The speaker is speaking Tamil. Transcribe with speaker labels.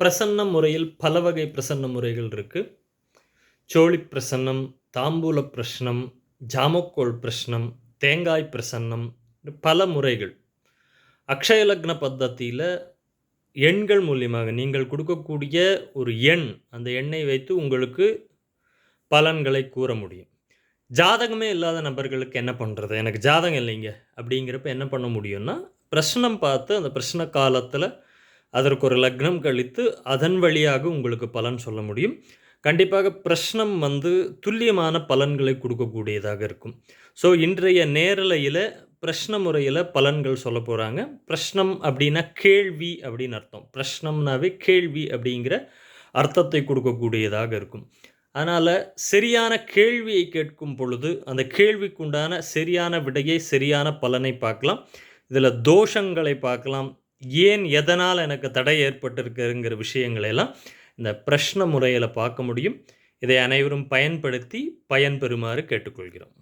Speaker 1: பிரசன்ன முறையில் பல வகை பிரசன்ன முறைகள் இருக்கு. சோழி பிரசன்னம், தாம்பூல பிரஷ்னம், ஜாமக்கோல் பிரஷ்னம், தேங்காய் பிரசன்னம் பல முறைகள். அக்ஷய லக்ன பத்ததியில எண்கள் மூலியமாக நீங்கள் குடுக்கக்கூடிய ஒரு எண், அந்த எண்ணை வைத்து உங்களுக்கு பலன்களை கூற முடியும். ஜாதகமே இல்லாத நபர்களுக்கு என்ன பண்றது? எனக்கு ஜாதகம் இல்லைங்க. அப்படிங்கிறப்ப என்ன பண்ண முடியும்னா, பிரஷ்னம் பார்த்து அந்த பிரஷ்ன காலத்தில அதற்கு ஒரு லக்னம் கழித்து, அதன் வழியாக உங்களுக்கு பலன் சொல்ல முடியும். கண்டிப்பாக பிரஷ்னம் துல்லியமான பலன்களை குடுக்கக்கூடியதாக இருக்கும். ஸோ, இன்றைய நேரலையில பிரஷ்ன முறையில பலன்கள் சொல்லப் போறாங்க. பிரஷ்னம் அப்டின்னா கேள்வி அப்படின்னு அர்த்தம். பிரஷ்னம்னாவே கேள்வி அப்படிங்கிற அர்த்தத்தை குடுக்கக்கூடியதாக இருக்கும். அதனால சரியான கேள்வியை கேட்கும் பொழுது, அந்த கேள்விக்குண்டான சரியான விடையை, சரியான பலனை பார்க்கலாம். இதில தோஷங்களை பார்க்கலாம். ஏன், எதனால எனக்கு தடை ஏற்பட்டிருக்குங்கிற விஷயங்களை எல்லாம் இந்த பிரஷ்ன முறையில பார்க்க முடியும். இதை அனைவரும் பயன்படுத்தி பயன்பெறுமாறு கேட்டுக்கொள்கிறோம்.